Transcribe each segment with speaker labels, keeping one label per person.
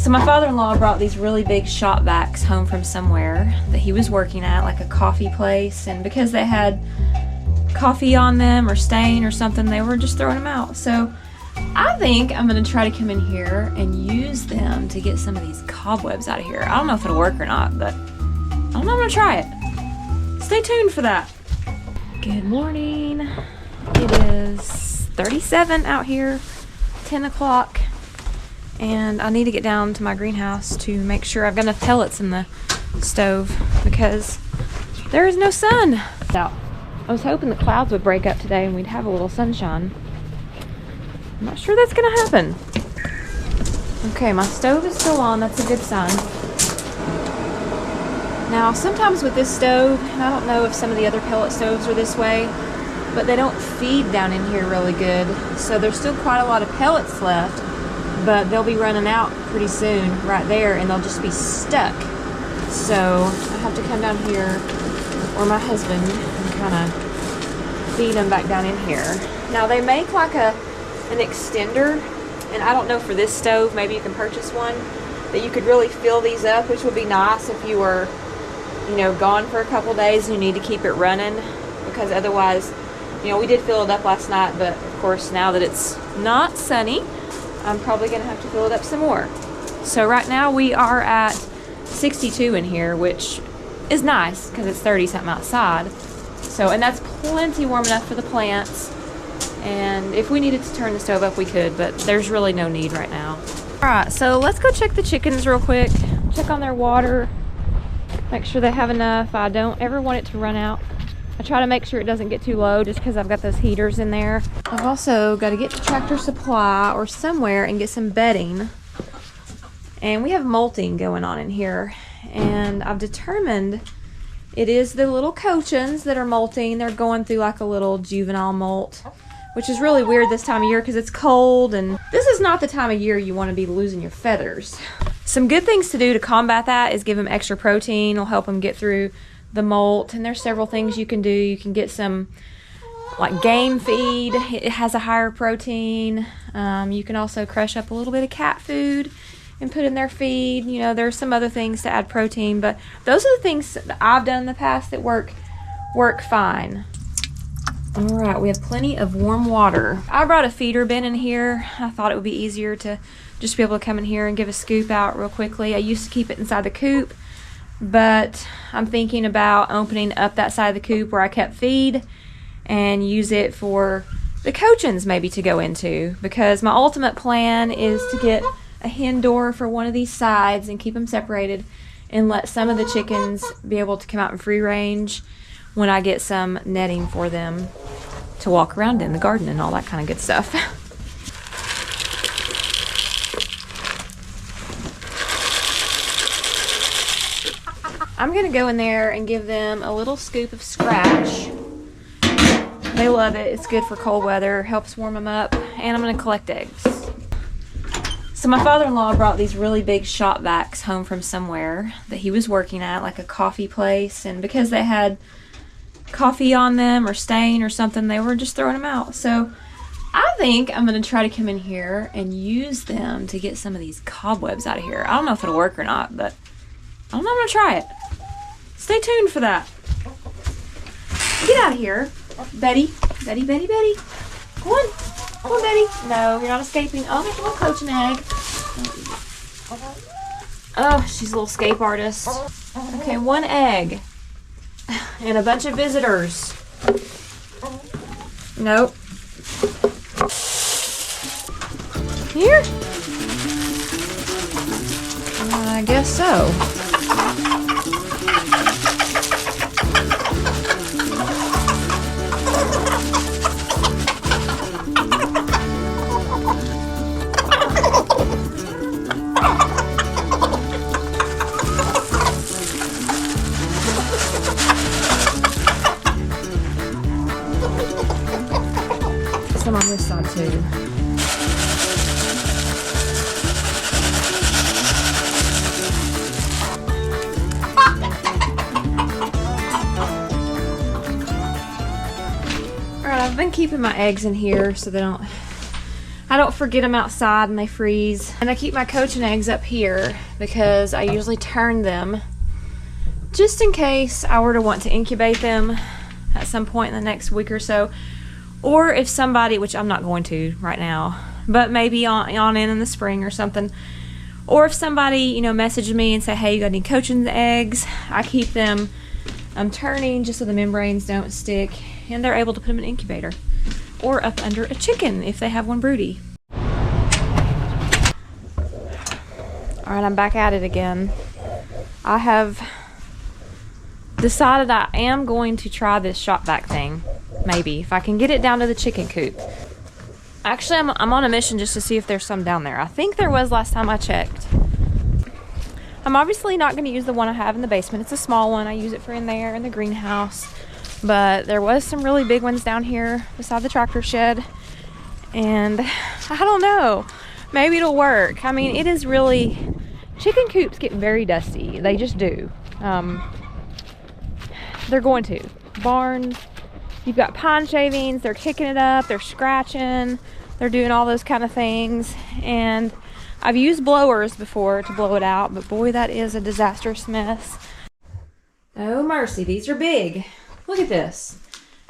Speaker 1: So my father-in-law brought these really big shop vacs home from somewhere that he was working at, like a coffee place, and because they had coffee on them or stain or something, they were just throwing them out. So I think I'm gonna try to come in here and use them to get some of these cobwebs out of here. I don't know if it'll work or not, but I don't know, I'm gonna try it. Stay tuned for that. Good morning. It is 37 out here, 10 o'clock. And I need to get down to my greenhouse to make sure I've got enough pellets in the stove because there is no sun out. I was hoping the clouds would break up today and we'd have a little sunshine. I'm not sure that's gonna happen. Okay, my stove is still on. That's a good sign. Now, sometimes with this stove, and I don't know if some of the other pellet stoves are this way, but they don't feed down in here really good. So there's still quite a lot of pellets left, but they'll be running out pretty soon right there and they'll just be stuck. So I have to come down here, or my husband, and kind of feed them back down in here. Now they make like an extender, and I don't know for this stove, maybe you can purchase one, that you could really fill these up, which would be nice if you were, you know, gone for a couple days and you need to keep it running, because otherwise, you know, we did fill it up last night, but of course now that it's not sunny, I'm probably gonna have to fill it up some more. So right now we are at 62 in here, which is nice because it's 30 something outside. So, and that's plenty warm enough for the plants. And if we needed to turn the stove up, we could, but there's really no need right now. All right, so let's go check the chickens real quick. Check on their water, make sure they have enough. I don't ever want it to run out. I try to make sure it doesn't get too low just because I've got those heaters in there. I've also got to get to Tractor Supply or somewhere and get some bedding. And we have molting going on in here. And I've determined it is the little cochins that are molting. They're going through like a little juvenile molt, which is really weird this time of year because it's cold. And this is not the time of year you want to be losing your feathers. Some good things to do to combat that is give them extra protein. It'll help them get through the molt, and there's several things you can do. You can get some like game feed. It has a higher protein. You can also crush up a little bit of cat food and put in their feed. You know, there's some other things to add protein, but those are the things that I've done in the past that work fine. All right, we have plenty of warm water. I brought a feeder bin in here. I thought it would be easier to just be able to come in here and give a scoop out real quickly. I used to keep it inside the coop, but I'm thinking about opening up that side of the coop where I kept feed and use it for the cochins maybe to go into, because my ultimate plan is to get a hen door for one of these sides and keep them separated and let some of the chickens be able to come out in free range when I get some netting for them to walk around in the garden and all that kind of good stuff. I'm gonna go in there and give them a little scoop of scratch. They love it. It's good for cold weather, helps warm them up, and I'm gonna collect eggs. So my father-in-law brought these really big shop vacs home from somewhere that he was working at, like a coffee place, and because they had coffee on them or stain or something, they were just throwing them out. So I think I'm gonna try to come in here and use them to get some of these cobwebs out of here. I don't know if it'll work or not, but I don't know, I'm gonna try it. Stay tuned for that. Get out of here. Betty. Betty, Betty, Betty. Come on. Come on, Betty. No, you're not escaping. Oh, there's a little coaching egg. Oh, she's a little escape artist. Okay, one egg. And a bunch of visitors. Nope. Here? I guess so. Some on this side too. Alright, I've been keeping my eggs in here so they don't I don't forget them outside and they freeze. And I keep my cochin eggs up here because I usually turn them just in case I were to want to incubate them at some point in the next week or so. Or if somebody, which I'm not going to right now, but maybe on in the spring or something. Or if somebody, you know, messaged me and say, hey, you got any cochin eggs? I keep them turning just so the membranes don't stick, and they're able to put them in an incubator or up under a chicken if they have one broody. All right, I'm back at it again. I have decided I am going to try this shop vac thing, maybe, if I can get it down to the chicken coop. Actually, I'm on a mission just to see if there's some down there. I think there was last time I checked. I'm obviously not going to use the one I have in the basement. It's a small one. I use it for in there in the greenhouse. But there was some really big ones down here beside the tractor shed. And I don't know. Maybe it'll work. I mean, it is really... Chicken coops get very dusty. They just do. They're going to. Barns, you've got pine shavings. They're kicking it up. They're scratching. They're doing all those kind of things. And I've used blowers before to blow it out, but boy, that is a disastrous mess. Oh mercy, these are big. Look at this.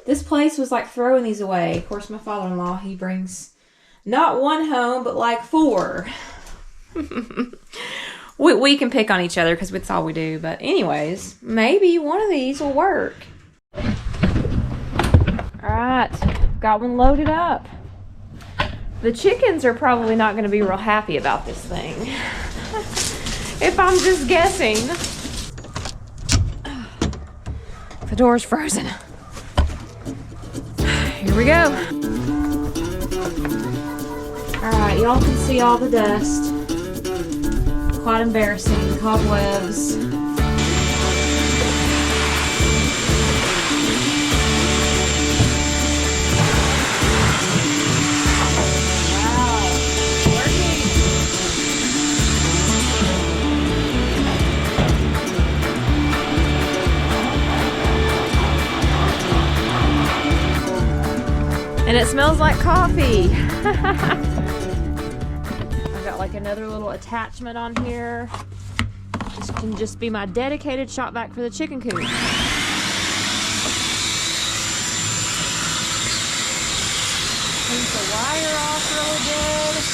Speaker 1: This place was like throwing these away. Of course, my father-in-law, he brings not one home, but like 4. we can pick on each other because it's all we do. But anyways, maybe one of these will work. All right, got one loaded up. The chickens are probably not going to be real happy about this thing. If I'm just guessing. The door's frozen. Here we go. Alright, y'all can see all the dust. Quite embarrassing. Cobwebs. And it smells like coffee. I've got like another little attachment on here. This can just be my dedicated shop vac for the chicken coop. Clean the wire off really good.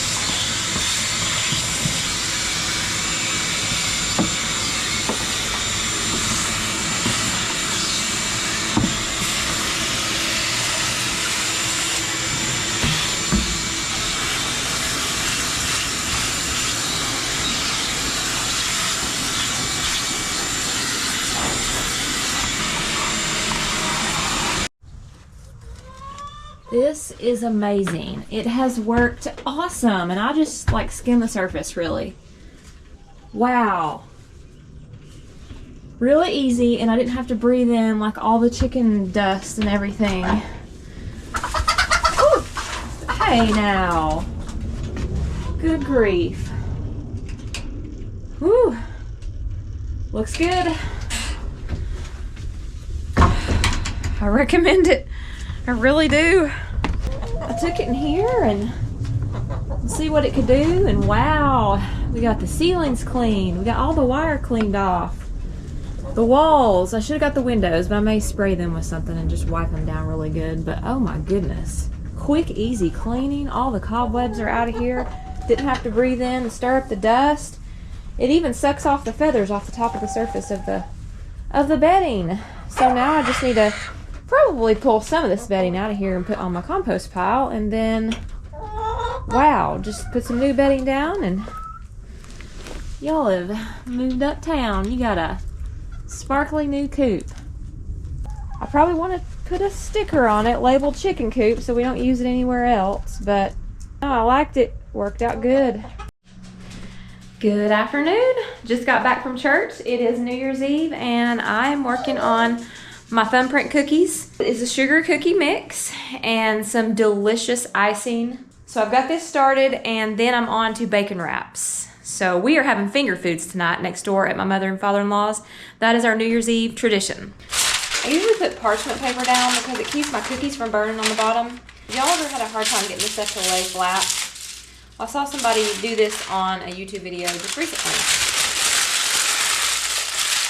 Speaker 1: This is amazing. It has worked awesome, and I just like skimmed the surface really. Wow. Really easy, and I didn't have to breathe in like all the chicken dust and everything. Ooh. Hey now. Good grief. Whew. Looks good. I recommend it. I really do. I took it in here and see what it could do, and wow, we got the ceilings cleaned. We got all the wire cleaned off. The walls, I should have got the windows, but I may spray them with something and just wipe them down really good. But oh my goodness, quick, easy cleaning. All the cobwebs are out of here. Didn't have to breathe in and stir up the dust. It even sucks off the feathers off the top of the surface of the bedding. So now I just need to probably pull some of this bedding out of here and put on my compost pile, and then wow, just put some new bedding down, and y'all have moved uptown. You got a sparkly new coop. I probably want to put a sticker on it labeled chicken coop so we don't use it anywhere else, but oh, I liked it. Worked out good. Good afternoon. Just got back from church. It is New Year's Eve, and I'm working on my Thumbprint Cookies. It's a sugar cookie mix and some delicious icing. So I've got this started, and then I'm on to bacon wraps. So we are having finger foods tonight next door at my mother and father-in-law's. That is our New Year's Eve tradition. I usually put parchment paper down because it keeps my cookies from burning on the bottom. Y'all ever had a hard time getting this stuff to lay flat? I saw somebody do this on a YouTube video just recently.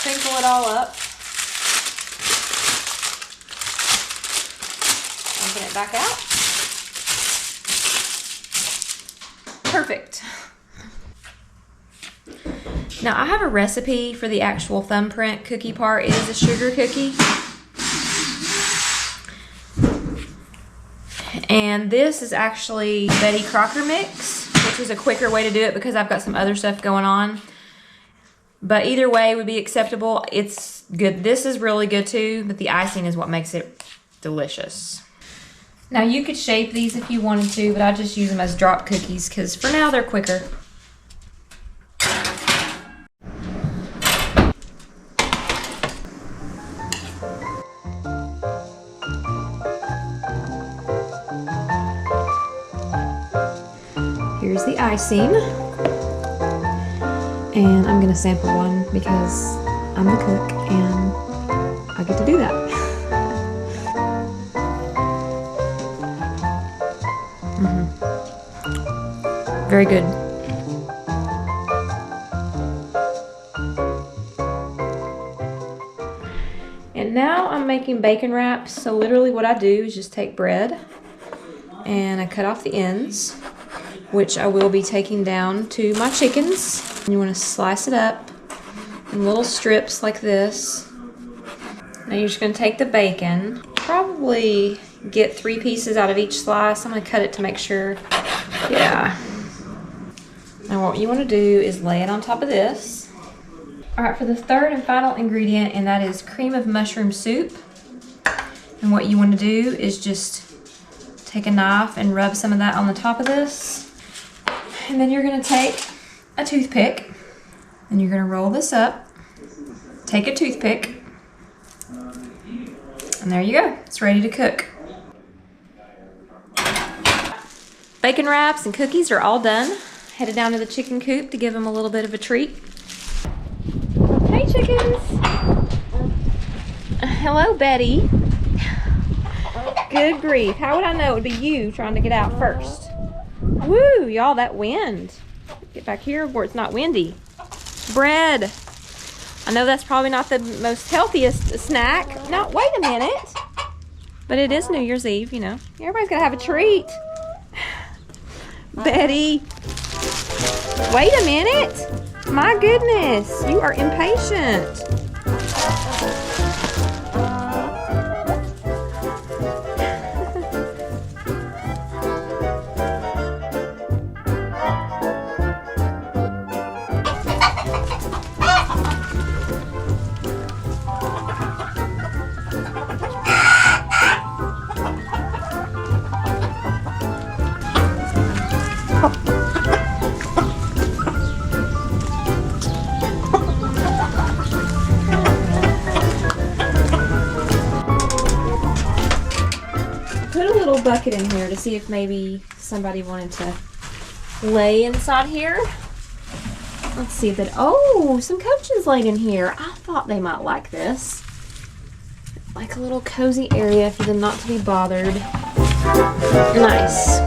Speaker 1: Crinkle it all up. Open it back out. Perfect. Now I have a recipe for the actual thumbprint cookie part. It is a sugar cookie. And this is actually Betty Crocker mix, which is a quicker way to do it because I've got some other stuff going on. But either way would be acceptable. It's good. This is really good too, but the icing is what makes it delicious. Now you could shape these if you wanted to, but I just use them as drop cookies because for now they're quicker. Here's the icing, and I'm gonna sample one because I'm the cook and I get to do that. Very good. And now I'm making bacon wraps. So literally what I do is just take bread and I cut off the ends, which I will be taking down to my chickens. And you want to slice it up in little strips like this. Now you're just going to take the bacon, probably get 3 pieces out of each slice. I'm going to cut it to make sure. Yeah. Now what you want to do is lay it on top of this. Alright, for the third and final ingredient, and that is cream of mushroom soup. And what you want to do is just take a knife and rub some of that on the top of this. And then you're going to take a toothpick and you're going to roll this up. Take a toothpick. And there you go. It's ready to cook. Bacon wraps and cookies are all done. Headed down to the chicken coop to give them a little bit of a treat. Hey chickens! Hello Betty. Good grief. How would I know it would be you trying to get out first? Woo, y'all, that wind. Get back here where it's not windy. Bread. I know that's probably not the most healthiest snack. No, wait a minute. But it is New Year's Eve, you know. Everybody's gotta have a treat. Betty. Wait a minute. My goodness, you are impatient. Bucket in here to see if maybe somebody wanted to lay inside here. Let's see if it, oh, some coaches laid in here. I thought they might like this. Like a little cozy area for them not to be bothered. Nice.